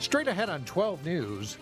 Straight ahead on 12 News.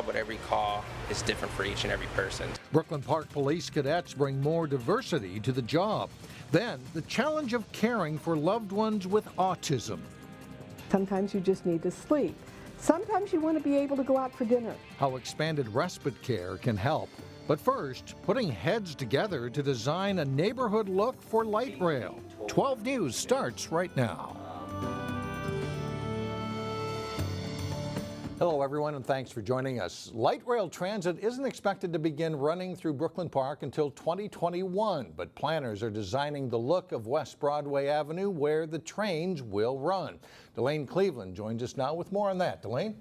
But every call is different for each and every person. Brooklyn Park Police cadets bring more diversity to the job. Then, the challenge of caring for loved ones with autism. Sometimes you just need to sleep. Sometimes you want to be able to go out for dinner. How expanded respite care can help. But first, putting heads together to design a neighborhood look for light rail. 12 News starts right now. Hello everyone, and thanks for joining us. Light rail transit isn't expected to begin running through Brooklyn Park until 2021, but planners are designing the look of West Broadway Avenue where the trains will run. Delane Cleveland joins us now with more on that. Delane?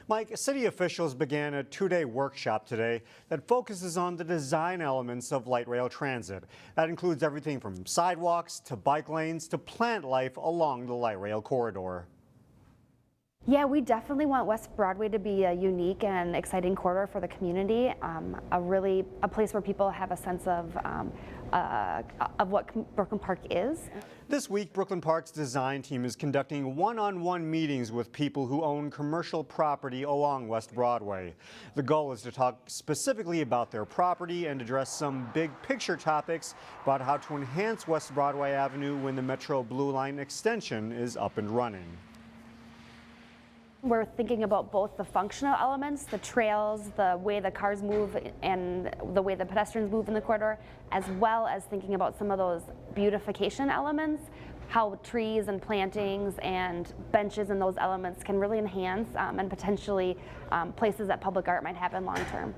Mike, city officials began a two-day workshop today that focuses on the design elements of light rail transit. That includes everything from sidewalks to bike lanes to plant life along the light rail corridor. Yeah, we definitely want West Broadway to be a unique and exciting corridor for the community, a place where people have a sense of what Brooklyn Park is. This week, Brooklyn Park's design team is conducting one-on-one meetings with people who own commercial property along West Broadway. The goal is to talk specifically about their property and address some big picture topics about how to enhance West Broadway Avenue when the Metro Blue Line extension is up and running. We're thinking about both the functional elements, the trails, the way the cars move and the way the pedestrians move in the corridor, as well as thinking about some of those beautification elements, how trees and plantings and benches and those elements can really enhance and potentially places that public art might have in long term.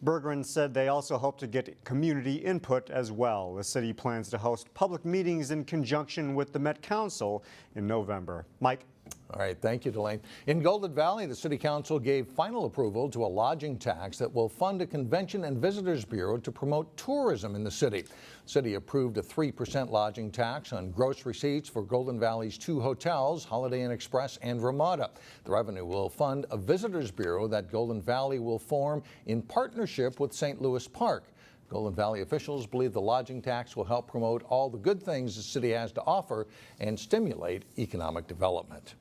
Bergeron said they also hope to get community input as well. The city plans to host public meetings in conjunction with the Met Council in November. Mike? All right, thank you, Delane. In Golden Valley, the City Council gave final approval to a lodging tax that will fund a convention and visitors bureau to promote tourism in the city. The city approved a 3% lodging tax on gross receipts for Golden Valley's 2 hotels, Holiday Inn Express and Ramada. The revenue will fund a visitors bureau that Golden Valley will form in partnership with St. Louis Park. Golden Valley officials believe the lodging tax will help promote all the good things the city has to offer and stimulate economic development.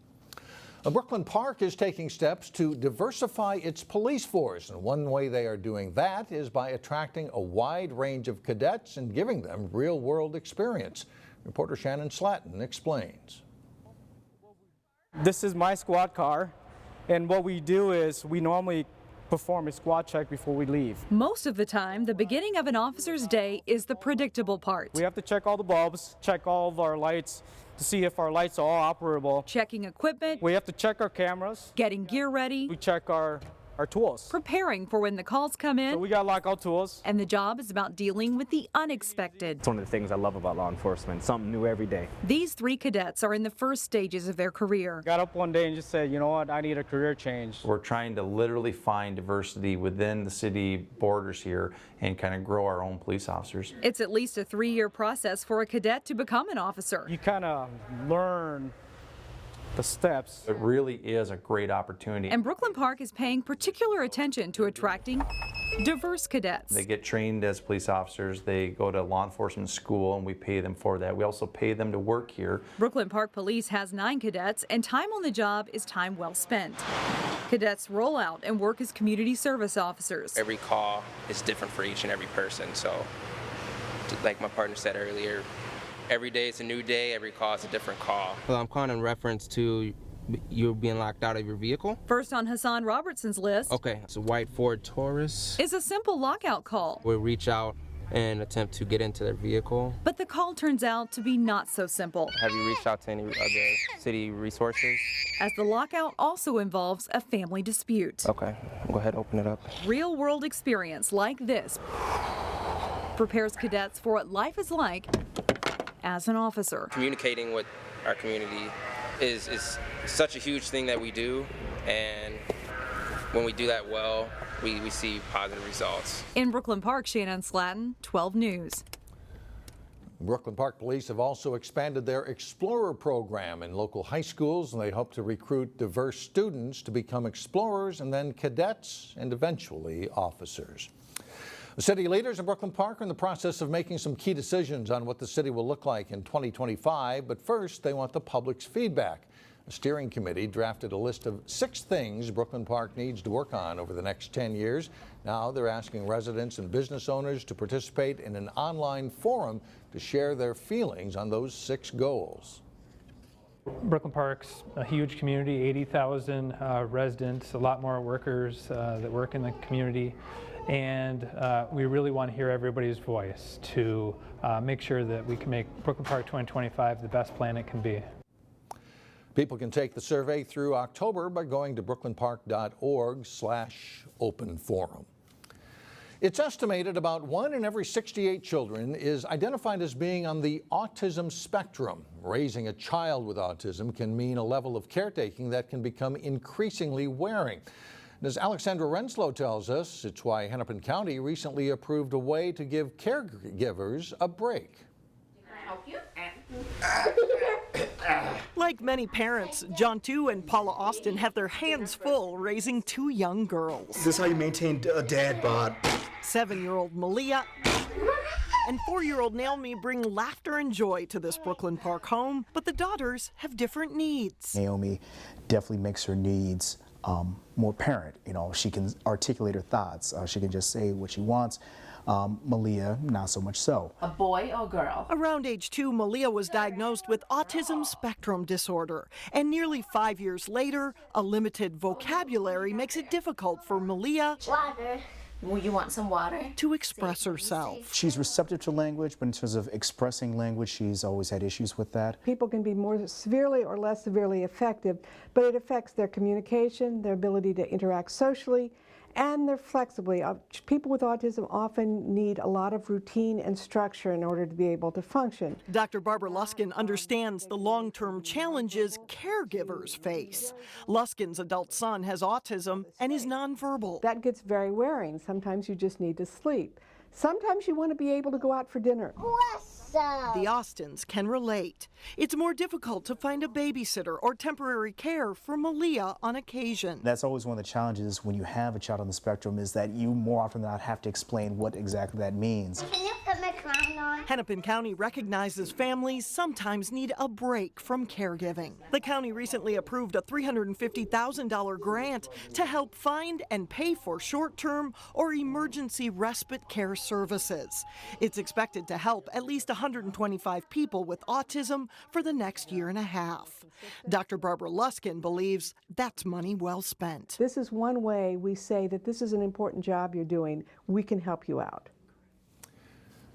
Brooklyn Park is taking steps to diversify its police force, and one way they are doing that is by attracting a wide range of cadets and giving them real-world experience. Reporter Shannon Slatton explains. This is my squad car, and what we do is we normally perform a squad check before we leave. Most of the time, the beginning of an officer's day is the predictable part. We have to check all the bulbs, check all of our lights to see if our lights are all operable. Checking equipment. We have to check our cameras. Getting gear ready. We check our tools. Preparing for when the calls come in. So we got lockout tools. And the job is about dealing with the unexpected. It's one of the things I love about law enforcement, something new every day. These 3 cadets are in the first stages of their career. Got up one day and just said, you know what, I need a career change. We're trying to literally find diversity within the city borders here and kind of grow our own police officers. It's at least a 3-year process for a cadet to become an officer. You kind of learn the steps. It really is a great opportunity. And Brooklyn Park is paying particular attention to attracting diverse cadets. They get trained as police officers, they go to law enforcement school, and we pay them for that. We also pay them to work here. Brooklyn Park Police has 9 cadets, and time on the job is time well spent. Cadets roll out and work as community service officers. Every call is different for each and every person, so like my partner said earlier, every day is a new day, every call is a different call. Well, I'm calling in reference to you being locked out of your vehicle. First on Hassan Robertson's list. Okay, it's a white Ford Taurus. Is a simple lockout call. We'll reach out and attempt to get into their vehicle. But the call turns out to be not so simple. Have you reached out to any other city resources? As the lockout also involves a family dispute. Okay, go ahead, open it up. Real world experience like this prepares cadets for what life is like as an officer. Communicating with our community is such a huge thing that we do, and when we do that well, we see positive results. In Brooklyn Park, Shannon Slatton, 12 News. Brooklyn Park Police have also expanded their Explorer program in local high schools, and they hope to recruit diverse students to become explorers and then cadets and eventually officers. The city leaders in Brooklyn Park are in the process of making some key decisions on what the city will look like in 2025, but first they want the public's feedback. A steering committee drafted a list of 6 things Brooklyn Park needs to work on over the next 10 years. Now they're asking residents and business owners to participate in an online forum to share their feelings on those 6 goals. Brooklyn Park's a huge community, 80,000 residents, a lot more workers that work in the community, and we really want to hear everybody's voice to make sure that we can make Brooklyn Park 2025 the best plan it can be. People can take the survey through October by going to brooklynpark.org/open-forum. It's estimated about 1 in every 68 children is identified as being on the autism spectrum. Raising a child with autism can mean a level of caretaking that can become increasingly wearing. And as Alexandra Renslow tells us, it's why Hennepin County recently approved a way to give caregivers a break. Can I help you? Like many parents, John Tu and Paula Austin have their hands full raising 2 young girls. This is how you maintain a dad bod. 7-year-old Malia and 4-year-old Naomi bring laughter and joy to this Brooklyn Park home, but the daughters have different needs. Naomi definitely makes her needs more apparent. You know, she can articulate her thoughts. She can just say what she wants. Malia, not so much so. A boy or girl? Around age 2, Malia was diagnosed with autism spectrum disorder. And nearly 5 years later, a limited vocabulary makes it difficult for Malia You want some water? to express herself. She's receptive to language, but in terms of expressing language, she's always had issues with that. People can be more severely or less severely affected, but it affects their communication, their ability to interact socially, and they're flexibly. People with autism often need a lot of routine and structure in order to be able to function. Dr. Barbara Luskin understands the long-term challenges caregivers face. Luskin's adult son has autism and is nonverbal. That gets very wearing. Sometimes you just need to sleep. Sometimes you want to be able to go out for dinner. The Austins can relate. It's more difficult to find a babysitter or temporary care for Malia on occasion. That's always one of the challenges when you have a child on the spectrum, is that you more often than not have to explain what exactly that means. Can you put my crown on? Hennepin County recognizes families sometimes need a break from caregiving. The county recently approved a $350,000 grant to help find and pay for short-term or emergency respite care services. It's expected to help at least 125 people with autism for the next year and a half. Dr. Barbara Luskin believes that's money well spent. This is one way we say that this is an important job you're doing. We can help you out.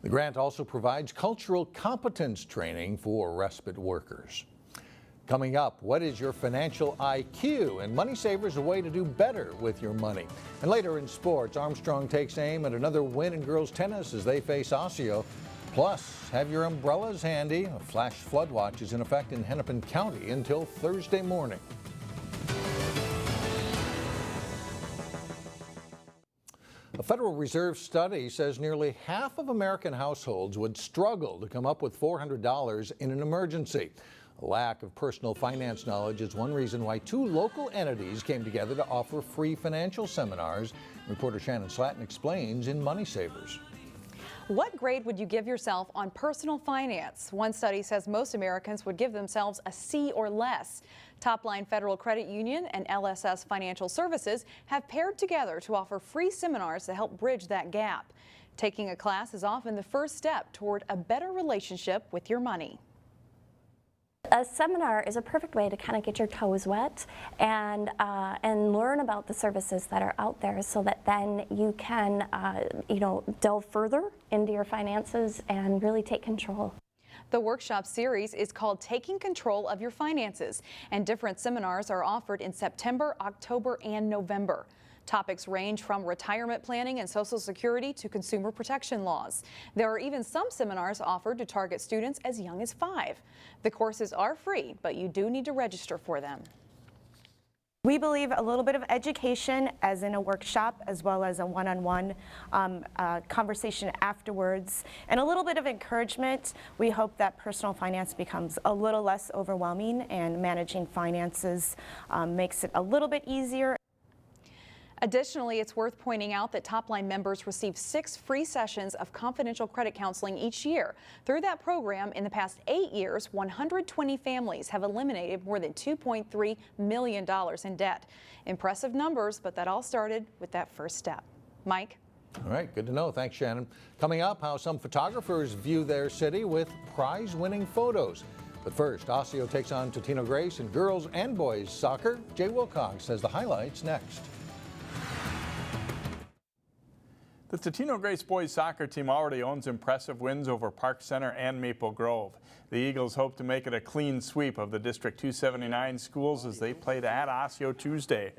The grant also provides cultural competence training for respite workers. Coming up, what is your financial IQ? And Money Savers, a way to do better with your money. And later in sports, Armstrong takes aim at another win in girls tennis as they face Osseo. Plus, have your umbrellas handy. A flash flood watch is in effect in Hennepin County until Thursday morning. A Federal Reserve study says nearly half of American households would struggle to come up with $400 in an emergency. A lack of personal finance knowledge is one reason why 2 local entities came together to offer free financial seminars. Reporter Shannon Slatton explains in Money Savers. What grade would you give yourself on personal finance? One study says most Americans would give themselves a C or less. Topline Federal Credit Union and LSS Financial Services have paired together to offer free seminars to help bridge that gap. Taking a class is often the first step toward a better relationship with your money. A seminar is a perfect way to kind of get your toes wet and learn about the services that are out there, so that then you can delve further into your finances and really take control. The workshop series is called Taking Control of Your Finances, and different seminars are offered in September, October, and November. Topics range from retirement planning and Social Security to consumer protection laws. There are even some seminars offered to target students as young as 5. The courses are free, but you do need to register for them. We believe a little bit of education, as in a workshop, as well as a one-on-one conversation afterwards, and a little bit of encouragement. We hope that personal finance becomes a little less overwhelming, and managing finances makes it a little bit easier. Additionally, it's worth pointing out that Top Line members receive 6 free sessions of confidential credit counseling each year. Through that program, in the past 8 years, 120 families have eliminated more than $2.3 million in debt. Impressive numbers, but that all started with that first step. Mike? All right, good to know. Thanks, Shannon. Coming up, how some photographers view their city with prize-winning photos. But first, Osseo takes on Totino Grace in girls and boys soccer. Jay Wilcox has the highlights next. The Totino Grace boys soccer team already owns impressive wins over Park Center and Maple Grove. The Eagles hope to make it a clean sweep of the District 279 schools as they played at Osseo Tuesday.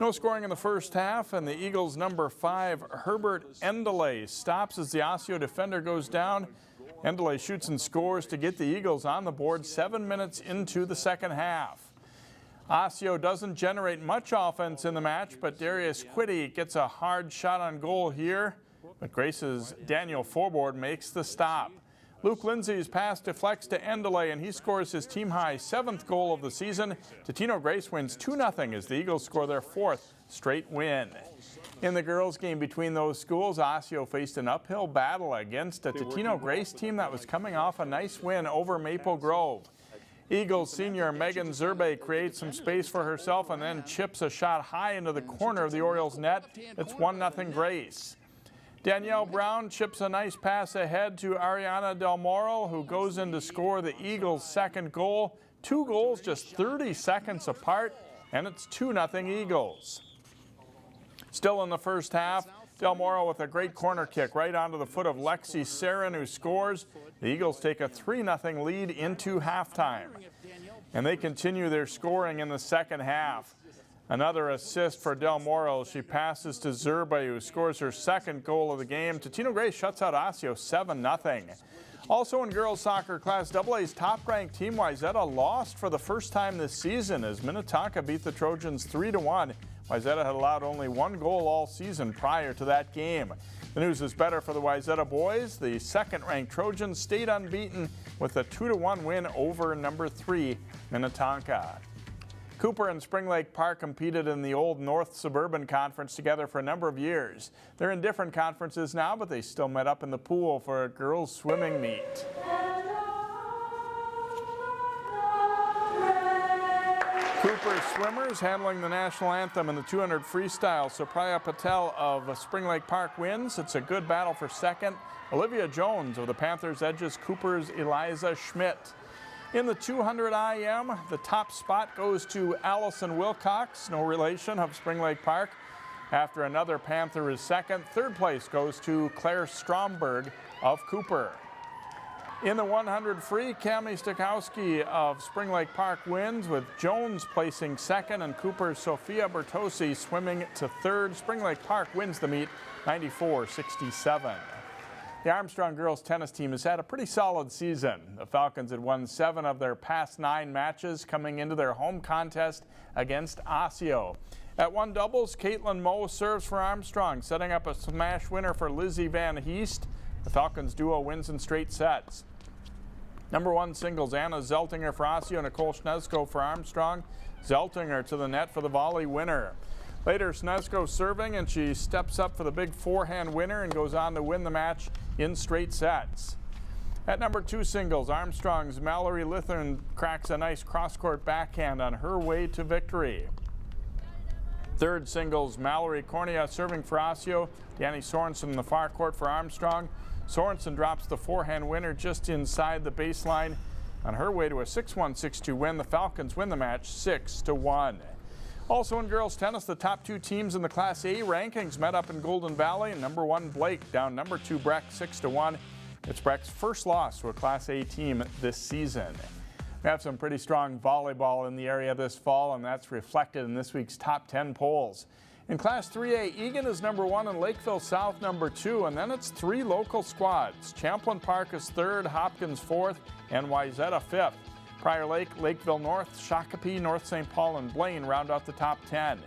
No scoring in the first half, and the Eagles' number 5, Herbert Endelay, stops as the Osseo defender goes down. Endelay shoots and scores to get the Eagles on the board 7 minutes into the second half. Osseo doesn't generate much offense in the match, but Darius Quiddy gets a hard shot on goal here. But Grace's Daniel Forboard makes the stop. Luke Lindsay's pass deflects to Endelay, and he scores his team-high 7th goal of the season. Totino Grace wins 2-0 as the Eagles score their 4th straight win. In the girls' game between those schools, Osseo faced an uphill battle against a Totino Grace team that was coming off a nice win over Maple Grove. Eagles senior Megan Zerbe creates some space for herself and then chips a shot high into the corner of the Orioles net. It's 1-0 Grace. Danielle Brown chips a nice pass ahead to Ariana Del Moro, who goes in to score the Eagles' 2nd goal. 2 goals just 30 seconds apart, and it's 2-0 Eagles. Still in the first half, Del Moro with a great corner kick right onto the foot of Lexi Sarin, who scores. The Eagles take a 3-0 lead into halftime. And they continue their scoring in the second half. Another assist for Del Moro. She passes to Zerbe, who scores her 2nd goal of the game. Totino Grace shuts out Osseo 7-0. Also in girls soccer, Class AA's top-ranked team Wayzata lost for the first time this season as Minnetonka beat the Trojans 3-1. Wayzata had allowed only 1 goal all season prior to that game. The news is better for the Wayzata boys. The 2nd-ranked Trojans stayed unbeaten with a 2-1 win over number 3 Minnetonka. Cooper and Spring Lake Park competed in the Old North Suburban Conference together for a number of years. They're in different conferences now, but they still met up in the pool for a girls' swimming meet. Cooper swimmers handling the national anthem in the 200 freestyle. Supriya Patel of Spring Lake Park wins. It's a good battle for 2nd. Olivia Jones of the Panthers edges Cooper's Eliza Schmidt. In the 200 IM, the top spot goes to Allison Wilcox, no relation, of Spring Lake Park. After another Panther is 2nd, 3rd place goes to Claire Stromberg of Cooper. In the 100 free, Cami Stokowski of Spring Lake Park wins, with Jones placing 2nd and Cooper's Sophia Bertosi swimming to 3rd. Spring Lake Park wins the meet 94-67. The Armstrong girls tennis team has had a pretty solid season. The Falcons had won 7 of their past 9 matches coming into their home contest against Osseo. At 1 doubles, Caitlin Moe serves for Armstrong, setting up a smash winner for Lizzie Van Heest. The Falcons duo wins in straight sets. Number 1 singles, Anna Zeltinger for Osseo, Nicole Schnesko for Armstrong. Zeltinger to the net for the volley winner. Later, Schnesko serving, and she steps up for the big forehand winner and goes on to win the match in straight sets. At number 2 singles, Armstrong's Mallory Lithern cracks a nice cross-court backhand on her way to victory. 3rd singles, Mallory Cornea serving for Osseo, Danny Sorensen in the far court for Armstrong. Sorensen drops the forehand winner just inside the baseline. On her way to a 6-1, 6-2 win, the Falcons win the match 6-1. Also in girls tennis, the top 2 teams in the Class A rankings met up in Golden Valley. Number 1 Blake down number 2 Breck 6-1. It's Breck's first loss to a Class A team this season. We have some pretty strong volleyball in the area this fall, and that's reflected in this week's top 10 polls. In Class 3A, Egan is number 1 and Lakeville South number 2, and then it's 3 local squads. Champlain Park is 3rd, Hopkins 4th, and Wayzata 5th. Prior Lake, Lakeville North, Shakopee, North St. Paul, and Blaine round out the top 10.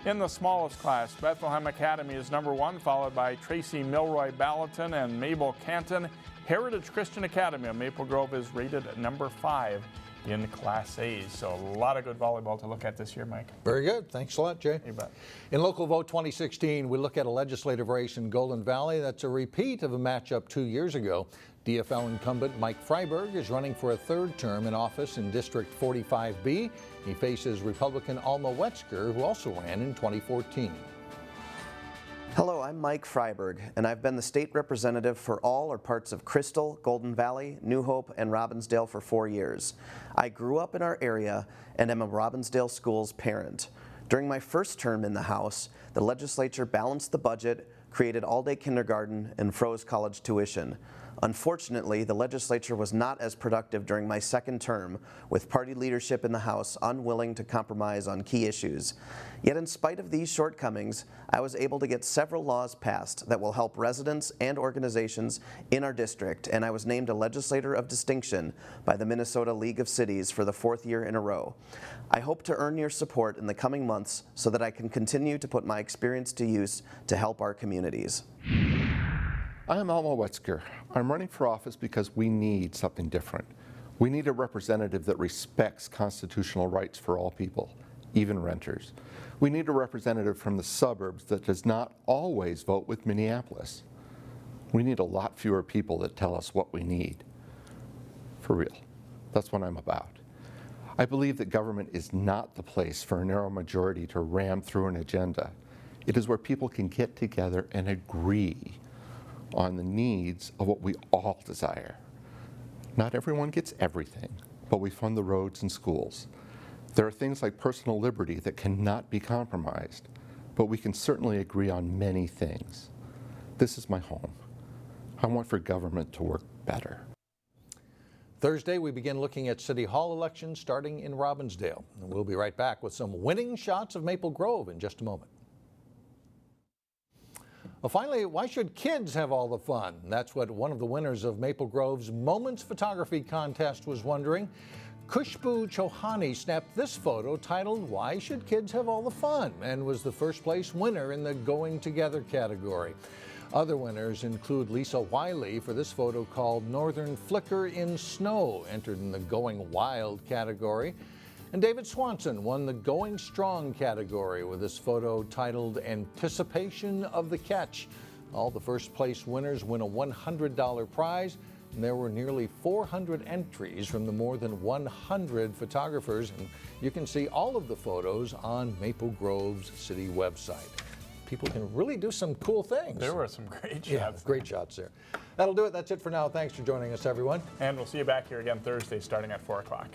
In the smallest class, Bethlehem Academy is number 1, followed by Tracy Milroy Ballatin and Mabel Canton. Heritage Christian Academy of Maple Grove is rated at number 5 in Class A's. So a lot of good volleyball to look at this year, Mike. Very good. Thanks a lot, Jay. You bet. In Local Vote 2016, we look at a legislative race in Golden Valley that's a repeat of a matchup 2 years ago. DFL incumbent Mike Freiberg is running for a third term in office in District 45B. He faces Republican Alma Wetzker, who also ran in 2014. Hello, I'm Mike Freiberg, and I've been the state representative for all or parts of Crystal, Golden Valley, New Hope, and Robbinsdale for 4 years. I grew up in our area and am a Robbinsdale Schools parent. During my first term in the House, the legislature balanced the budget, created all-day kindergarten, and froze college tuition. Unfortunately, the legislature was not as productive during my second term, with party leadership in the House unwilling to compromise on key issues. Yet in spite of these shortcomings, I was able to get several laws passed that will help residents and organizations in our district, and I was named a Legislator of Distinction by the Minnesota League of Cities for the 4th year in a row. I hope to earn your support in the coming months so that I can continue to put my experience to use to help our communities. I'm Alma Wetzker. I'm running for office because we need something different. We need a representative that respects constitutional rights for all people, even renters. We need a representative from the suburbs that does not always vote with Minneapolis. We need a lot fewer people that tell us what we need. For real. That's what I'm about. I believe that government is not the place for a narrow majority to ram through an agenda. It is where people can get together and agree on the needs of what we all desire. Not everyone gets everything, but we fund the roads and schools. There are things like personal liberty that cannot be compromised, but we can certainly agree on many things. This is my home. I want for government to work better. Thursday, we begin looking at City Hall elections starting in Robbinsdale. And we'll be right back with some winning shots of Maple Grove in just a moment. Well, finally, why should kids have all the fun? That's what one of the winners of Maple Grove's Moments Photography Contest was wondering. Kushbu Chauhani snapped this photo titled, "Why Should Kids Have All the Fun?" and was the first place winner in the Going Together category. Other winners include Lisa Wiley for this photo called Northern Flicker in Snow, entered in the Going Wild category. And David Swanson won the Going Strong category with this photo titled Anticipation of the Catch. All the first place winners win a $100 prize, and there were nearly 400 entries from the more than 100 photographers, and you can see all of the photos on Maple Grove's city website. People can really do some cool things. There were some great shots. Yeah, great shots there. That'll do it. That's it for now. Thanks for joining us, everyone. And we'll see you back here again Thursday starting at 4 o'clock.